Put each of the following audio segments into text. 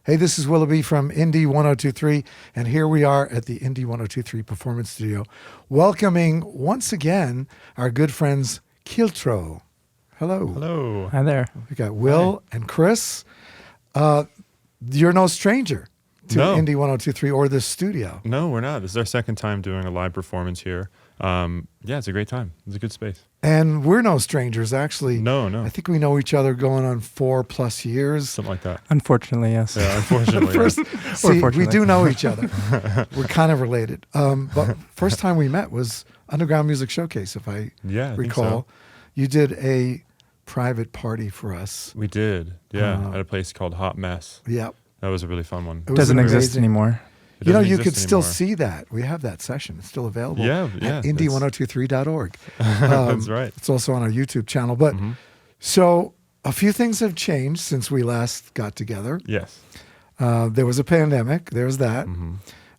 Hey, this is Willoughby from Indie 1023, and here we are at the Indie 1023 Performance Studio, welcoming once again our good friends Kiltro. Hello. Hello. Hi there. We got Will and Chris. You're no stranger to Indie 1023 or this studio. No, we're not. This is our second time doing a live performance here. It's a great time. It's a good space. And we're no strangers, actually. No. I think we know each other going on 4+ years. Something like that. Unfortunately, yes. Yeah, unfortunately. We do know each other. We're kind of related. But first time we met was Underground Music Showcase, if I recall. Think so. You did a private party for us. We did. Yeah, at a place called Hot Mess. Yep. That was a really fun one. It was Doesn't exist amazing. anymore. It You know, doesn't you could exist still anymore. see that. We have that session. It's still available Yeah, at indie1023.org. That's right. It's also on our YouTube channel. But so a few things have changed since we last got together. Yes. There was a pandemic. There's that.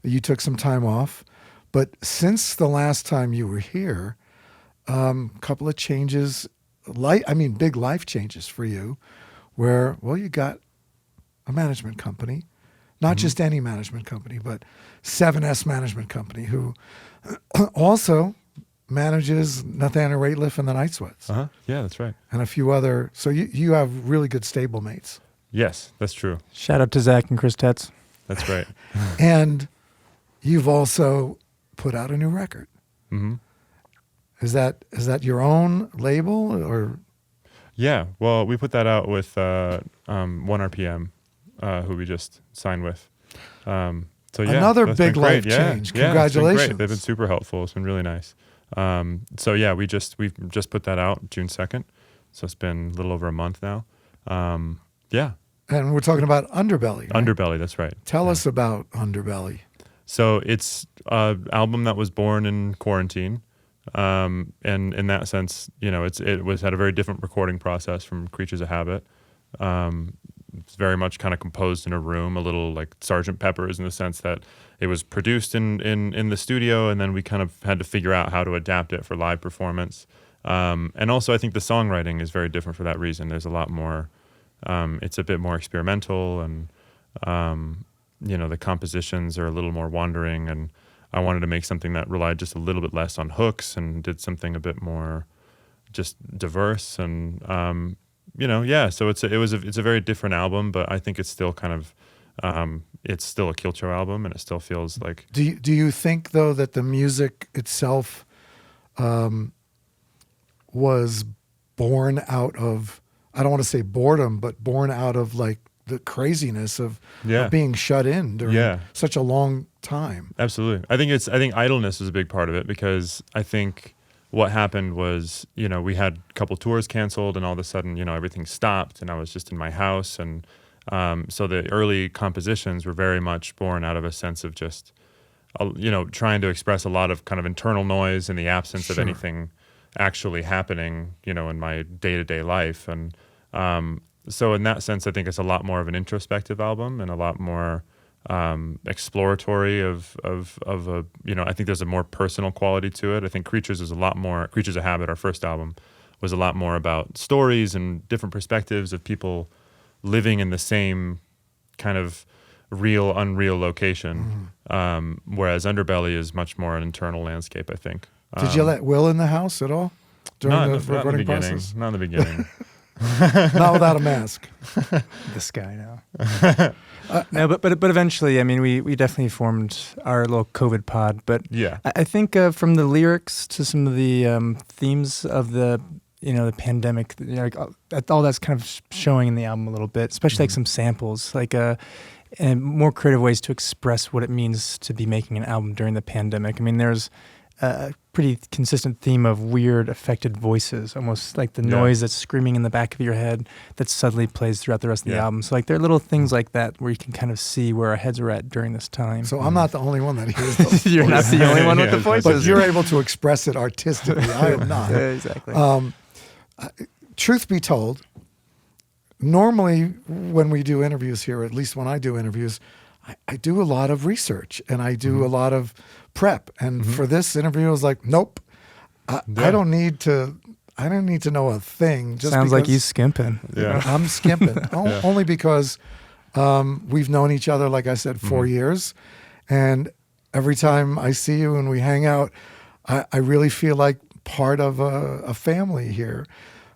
You took some time off. But since the last time you were here, a couple of changes, big life changes for you, where, well, you got a management company. Not just any management company, but 7S Management Company, who also manages Nathaniel, Rateliff, and the Night Sweats. Yeah, that's right. And a few other. So you have really good stablemates. Yes, that's true. Shout out to Zach and Chris Tetz. That's right. And you've also put out a new record. Is that your own label or? Yeah, well, we put that out with 1RPM. Who we just signed with. Another big life change. Yeah, Congratulations. They've been super helpful. It's been really nice. We've just put that out June 2nd. So it's been a little over a month now. And we're talking about Underbelly. Right? Underbelly, that's right. Tell us about Underbelly. So it's an album that was born in quarantine. And in that sense, you know, it had a very different recording process from Creatures of Habit. It's very much kind of composed in a room, a little like Sgt. Pepper's in the sense that it was produced in the studio, and then we kind of had to figure out how to adapt it for live performance. And also, I think the songwriting is very different for that reason. There's a lot more, it's a bit more experimental, and the compositions are a little more wandering, and I wanted to make something that relied just a little bit less on hooks and did something a bit more just diverse and so it's a very different album, but I think it's still kind of it's still a Kiltro album, and it still feels like. Do you think though that the music itself was born out of, I don't want to say boredom, but born out of like the craziness of being shut in during such a long time? Absolutely. I think idleness is a big part of it, because I think what happened was, we had a couple tours canceled, and all of a sudden, everything stopped, and I was just in my house. And so the early compositions were very much born out of a sense of just, trying to express a lot of kind of internal noise in the absence of anything actually happening, in my day-to-day life. And so in that sense, I think it's a lot more of an introspective album and a lot more exploratory of a, I think there's a more personal quality to it. I think Creatures of Habit, our first album, was a lot more about stories and different perspectives of people living in the same kind of real, unreal location. Whereas Underbelly is much more an internal landscape, I think. Did you let Will in the house at all during the recording process? Not in the beginning. Not without a mask. This guy now. No, but eventually, I mean, we definitely formed our little COVID pod. But I think from the lyrics to some of the themes of the pandemic, all that's kind of showing in the album a little bit, especially like some samples, and more creative ways to express what it means to be making an album during the pandemic. I mean, there's a pretty consistent theme of weird affected voices, almost like the noise that's screaming in the back of your head that suddenly plays throughout the rest of the album. So there are little things like that where you can kind of see where our heads are at during this time. So I'm not the only one that hears those. You're not the only one with the voices. But you're able to express it artistically. I am not. Yeah, exactly. Truth be told, normally when we do interviews here, at least when I do interviews, I do a lot of research and I do a lot of prep. And for this interview, I was like, nope, I don't need to know a thing. Just Sounds like you skimping. I'm skimping only because We've known each other, like I said, 4 years. And every time I see you and we hang out, I really feel like part of a family here.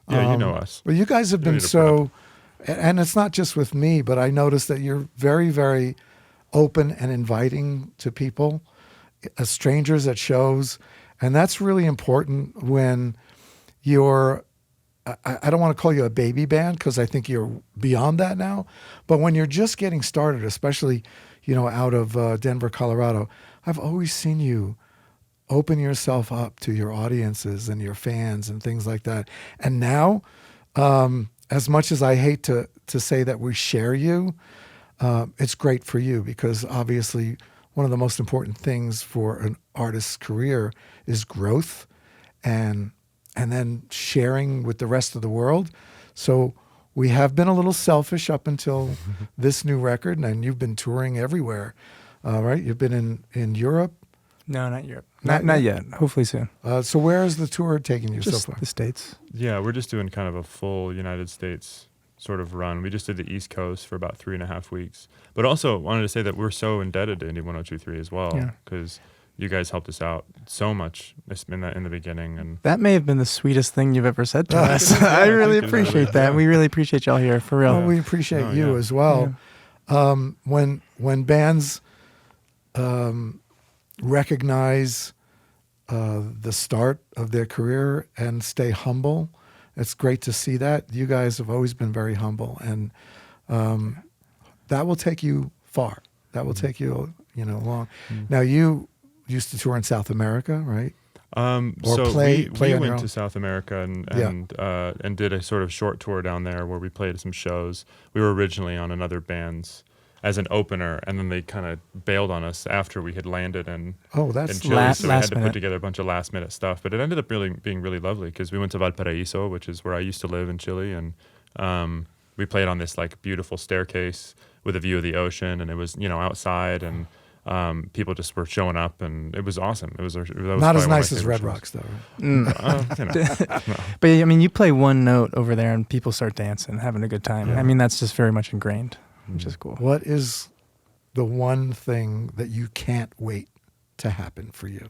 Yeah, you know us. Well, you guys have been so, and it's not just with me, but I noticed that you're very, very open and inviting to people, strangers at shows. And that's really important when you're, I don't want to call you a baby band because I think you're beyond that now. But when you're just getting started, especially, out of Denver, Colorado, I've always seen you open yourself up to your audiences and your fans and things like that. And now, as much as I hate to say that we share you, it's great for you because obviously one of the most important things for an artist's career is growth and then sharing with the rest of the world. So we have been a little selfish up until this new record, and you've been touring everywhere, right? You've been in Europe. No, not Europe. Not yet. Hopefully soon. So where is the tour taking you Just so far? the States. Yeah, we're just doing kind of a full United States sort of run. We just did the East Coast for about 3.5 weeks. But also wanted to say that we're so indebted to Indie 102.3 as well, because you guys helped us out so much in the beginning. And that may have been the sweetest thing you've ever said to us. I really appreciate that. We really appreciate y'all here, for real. Well, we appreciate you as well. Yeah. When bands recognize the start of their career and stay humble, it's great to see that. You guys have always been very humble, and that will take you far. That will take you, long. Now, you used to tour in South America, right? We went to South America and did a sort of short tour down there where we played some shows. We were originally on another band's as an opener, and then they kind of bailed on us after we had landed in Chile. So we had to put together a bunch of last minute stuff, but it ended up being really lovely because we went to Valparaiso, which is where I used to live in Chile, and we played on this like beautiful staircase with a view of the ocean, and it was outside, and people just were showing up, and it was awesome. It was not as nice as Red Rocks, though. No. But I mean, you play one note over there, and people start dancing, having a good time. Yeah. I mean, that's just very much ingrained, which is cool. What is the one thing that you can't wait to happen for you?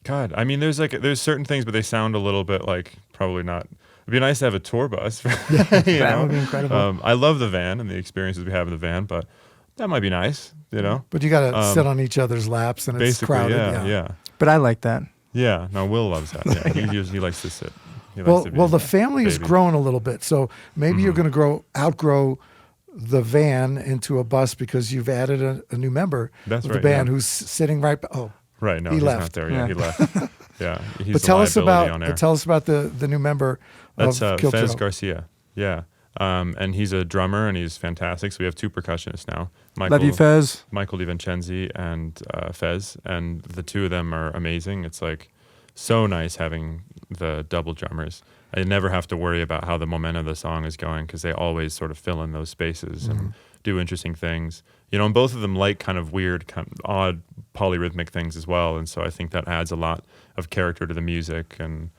God, I mean, there's certain things, but they sound a little bit like probably not. It'd be nice to have a tour bus. That would be incredible. I love the van and the experiences we have in the van, but that might be nice, But you got to sit on each other's laps, and it's crowded. Yeah. But I like that. Yeah, no, Will loves that. Yeah, he likes to sit. Well, the family is growing a little bit, so maybe you're going to outgrow the van into a bus because you've added a new member of the band who's sitting right. Right. No, he's left. Not there. Yeah, he left. Yeah, he's but tell us about the new member. That's of Kiltro. Fez Garcia. Yeah. And he's a drummer, and he's fantastic. So we have 2 percussionists now. Love you, Fez. Michael DiVincenzi and Fez, and the 2 of them are amazing. It's like so nice having the double drummers. I never have to worry about how the momentum of the song is going because they always sort of fill in those spaces and do interesting things. And both of them like kind of weird, kind of odd polyrhythmic things as well. And so I think that adds a lot of character to the music, and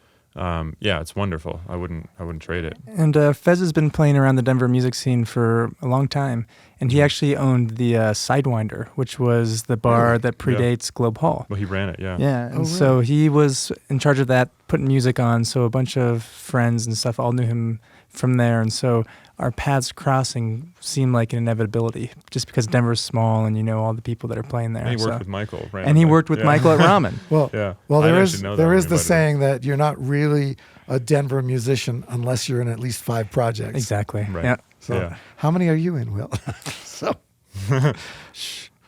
it's wonderful. I wouldn't trade it. And Fez has been playing around the Denver music scene for a long time, and he actually owned the Sidewinder, which was the bar that predates Globe Hall. Well, he ran it, yeah. Yeah, and so he was in charge of that, putting music on, so a bunch of friends and stuff all knew him from there, and so our paths crossing seemed like an inevitability, just because Denver's small and all the people that are playing there. And he worked with Michael, right? And he worked with Michael at Ramen. Well, there is the saying that you're not really a Denver musician unless you're in at least 5 projects. Exactly. Right. Yeah. So how many are you in, Will?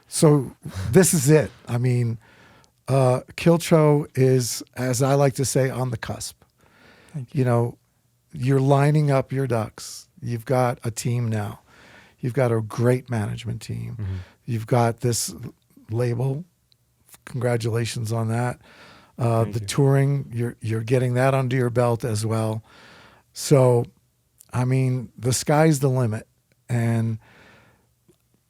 So this is it. I mean, Kiltro is, as I like to say, on the cusp. Thank you. You're lining up your ducks. You've got a team now. You've got a great management team. Mm-hmm. You've got this label. Congratulations on that. The touring, you're getting that under your belt as well. So, I mean, the sky's the limit. And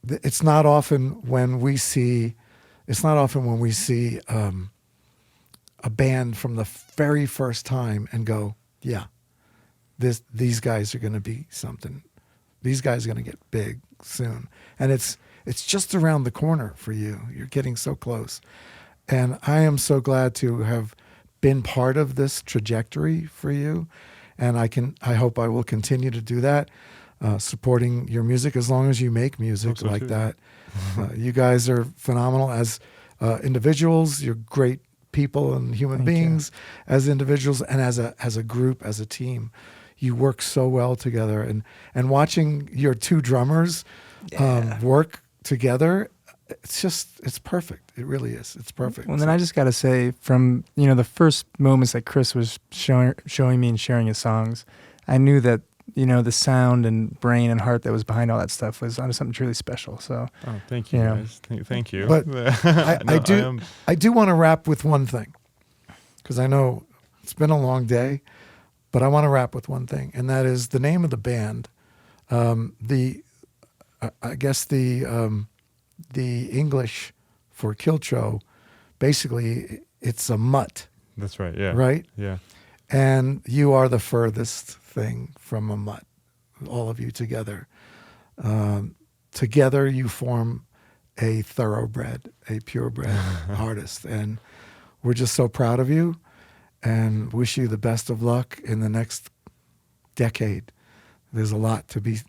it's not often when we see a band from the very first time and go, yeah, these guys are going to be something. These guys are going to get big soon. And it's just around the corner for you. You're getting so close. And I am so glad to have been part of this trajectory for you. And I hope I will continue to do that, supporting your music as long as you make music like that. You guys are phenomenal as individuals. You're great people and human beings as individuals and as a group, as a team. You work so well together, and watching your two drummers work together, it's perfect. It really is. It's perfect. Well, then I just got to say, from the first moments that Chris was showing me and sharing his songs, I knew that the sound and brain and heart that was behind all that stuff was onto something truly special. So, thank you, guys. Thank you. But I do want to wrap with one thing, because I know it's been a long day, but I want to wrap with one thing, and that is the name of the band. I guess the English for Kiltro, basically it's a mutt. That's right. Yeah. Right. Yeah. And you are the furthest thing from a mutt, all of you together. Together you form a thoroughbred, a purebred artist. And we're just so proud of you and wish you the best of luck in the next decade. There's a lot to be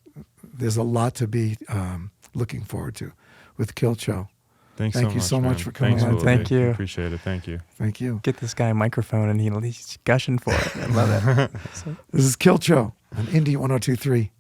looking forward to with Kiltro. Thank you so much for coming on. Thank you. Appreciate it. Thank you. Thank you. Get this guy a microphone and he's gushing for it. I love it. This is Kiltro on Indie 102.3.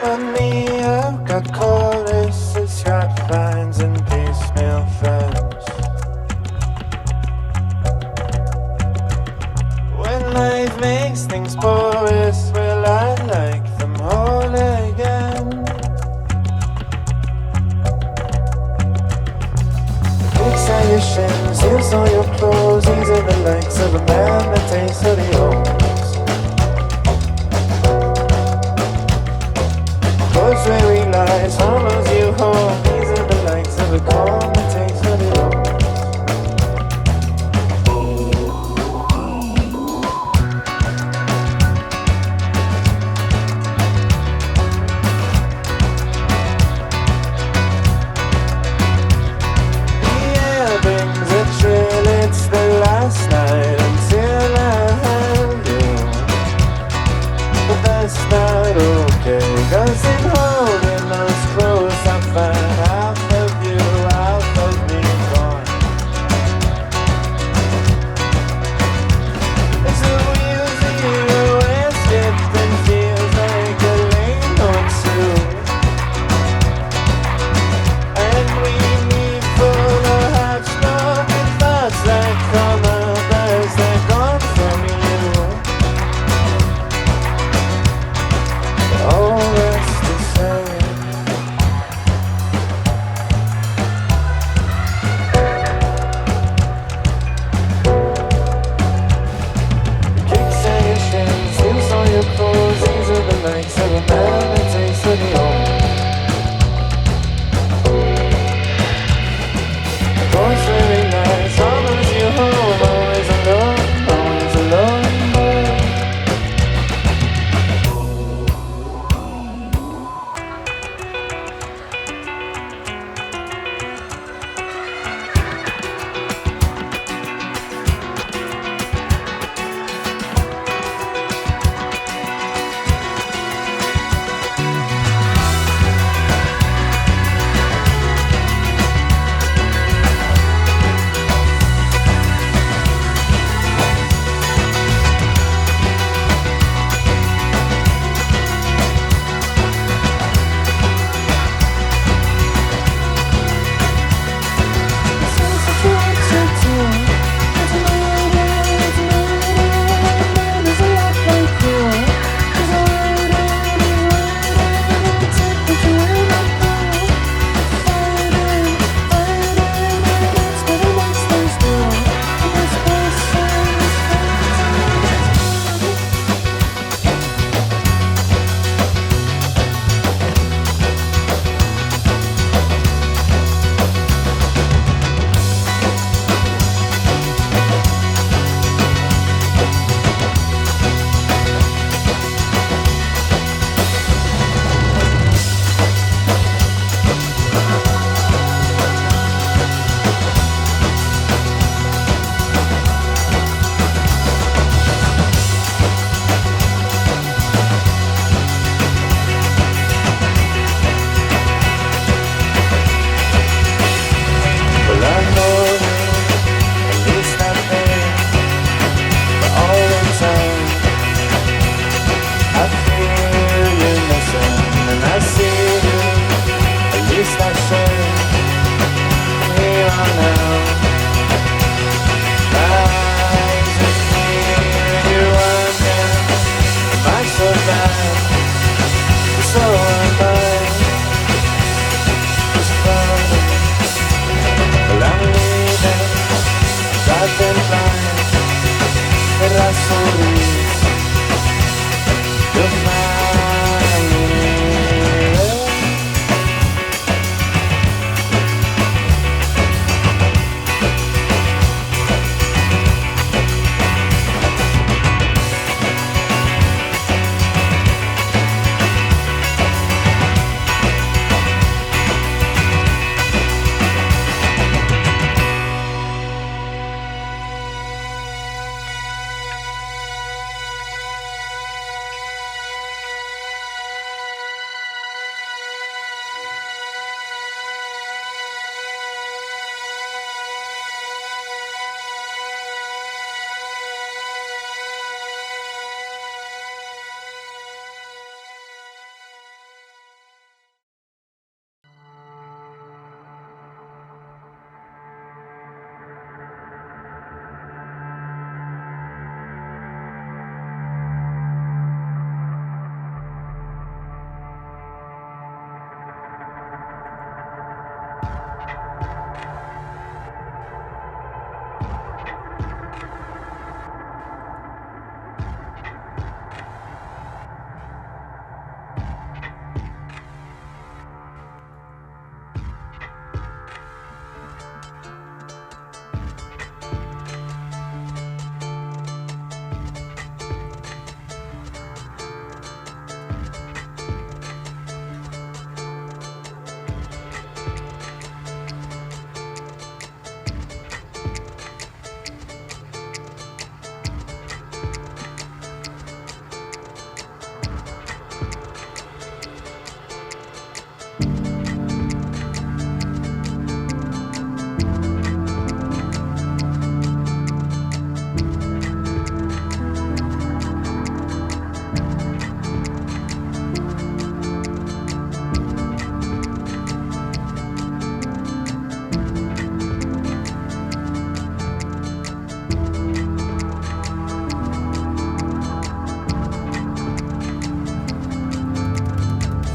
On me, I've got choruses, scrap finds and piecemeal friends. When life makes things porous, well, I like them whole again. Fixations, use all your clothes, these are the likes of a man that takes what he owns. Goes where he lies, follows you home. These are the likes of a calm that takes what it owns. The air brings a chill, it's the last night until I have you. But that's not okay, 'cause in holding us close I find half of you, half of me gone. It's a wheel zero escape and feels like a lane or two. And we leave full of half-spoken thoughts that come up as they're gone from you. All that's to say.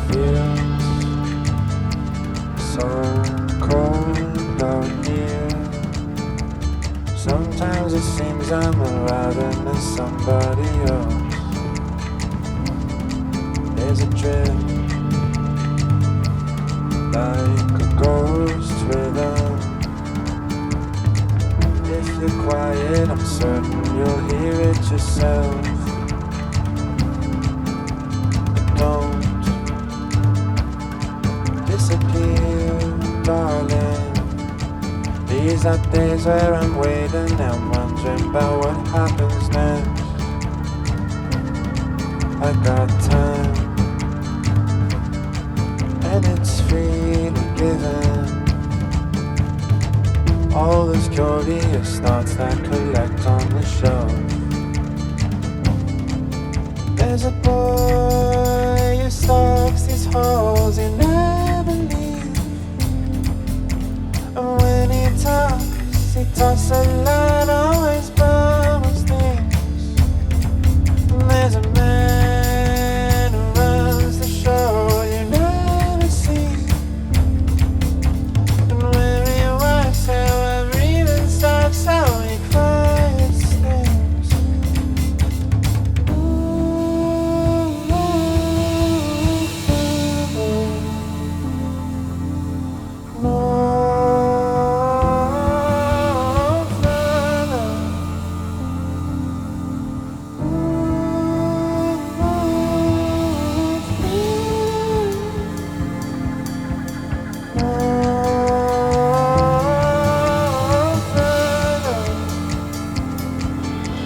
feels so cold out here. Sometimes it seems I'm alive and there's somebody else. There's a drift like a ghost rhythm. If you're quiet, I'm certain you'll hear it yourself. Don't disappear, darling. These are days where I'm waiting and wondering about what happens next. I got time, and it's freely given. All those curious thoughts that collect on the shelf. There's a boy who stalks these halls you never leave. And when he talks a lot, always bubbles things. And there's a man who runs the show you never see. And where he walks, how everything stops, how he quiets things.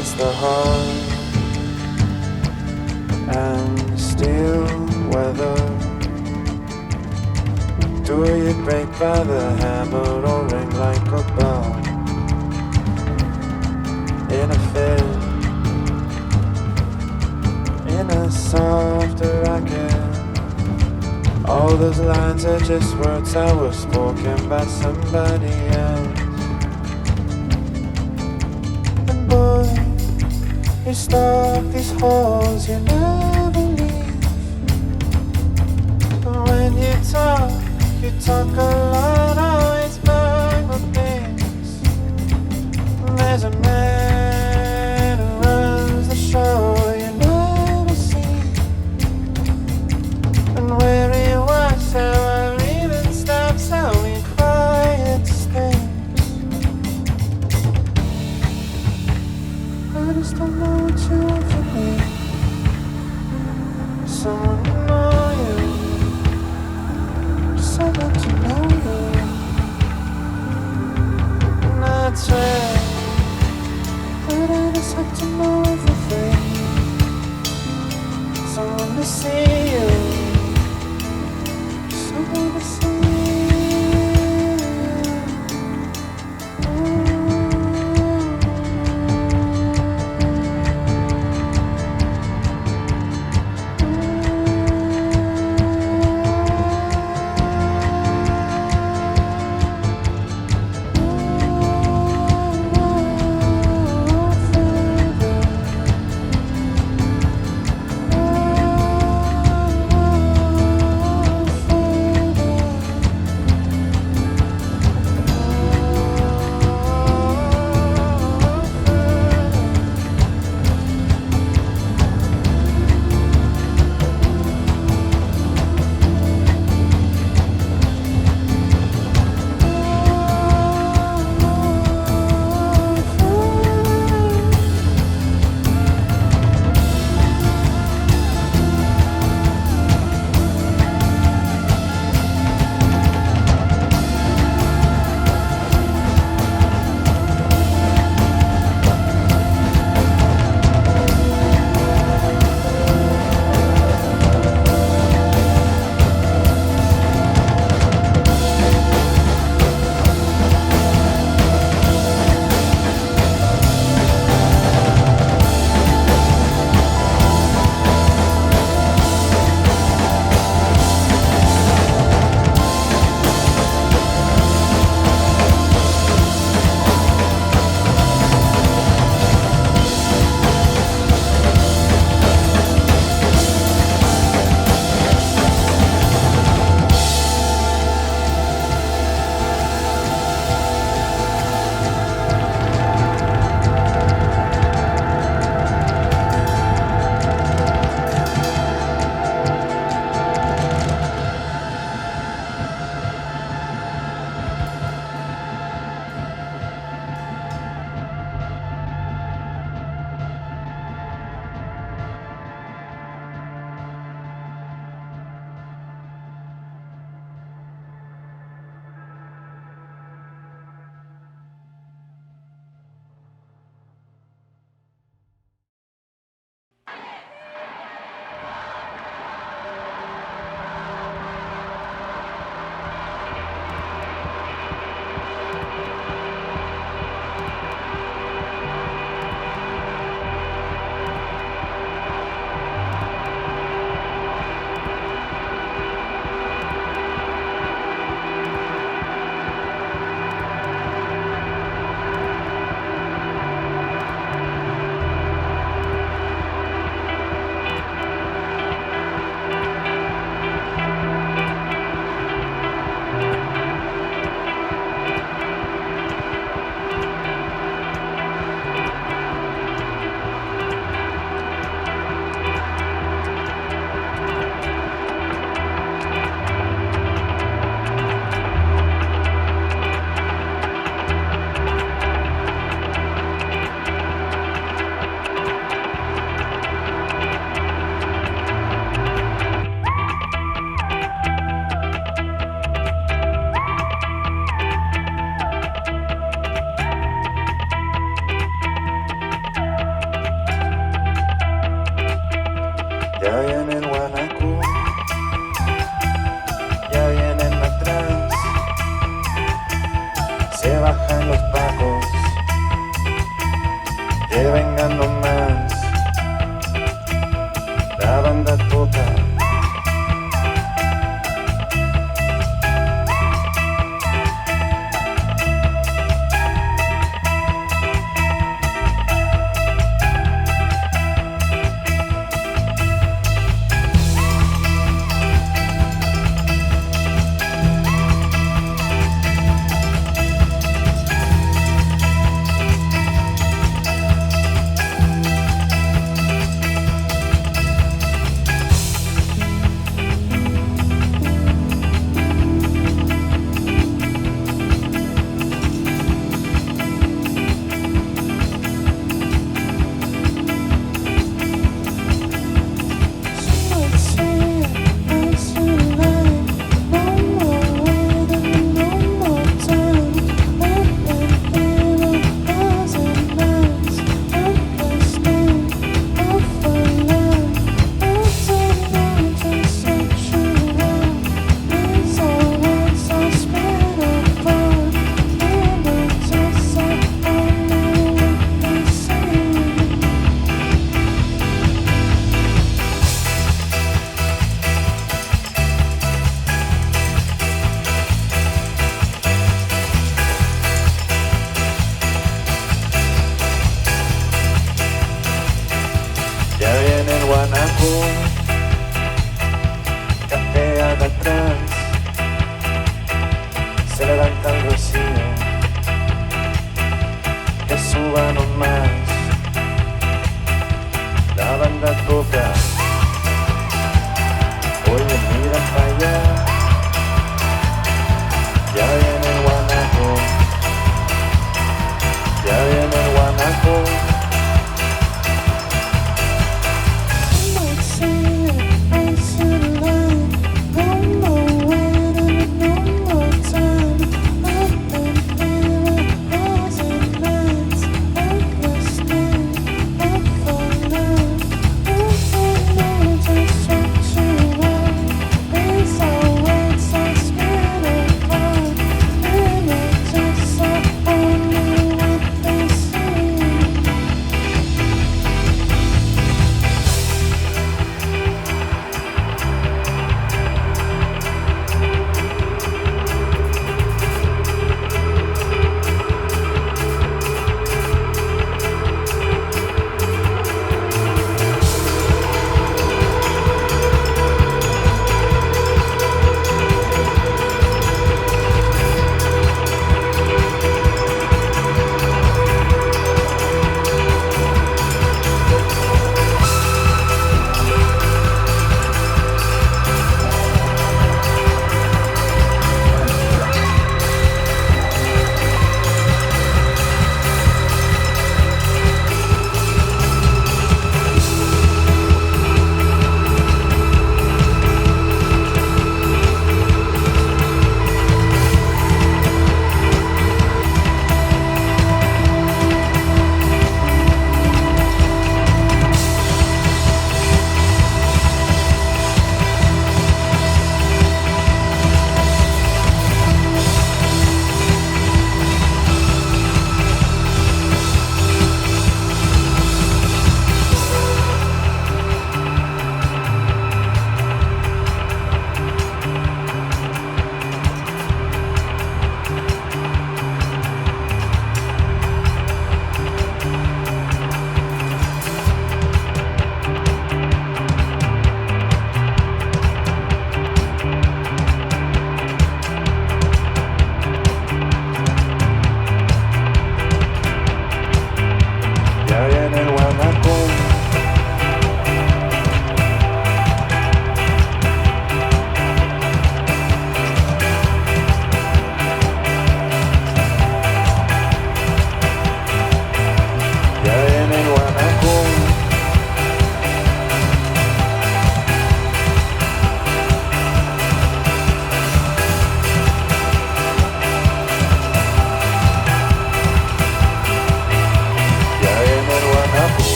It's the hard and still weather. Do you break by the hammer or ring like a bell? In a fit, in a soft racket. All those lines are just words that were spoken by somebody else. And boy, you stalk these halls you never leave. But when you talk a lot, always about things. And there's a man who runs the show you never see. And where he was, how everything stops, how he quiets things. I just don't know what you want from me. Someone to know you, someone to know you. And that's right, but I just have to know everything. Someone to see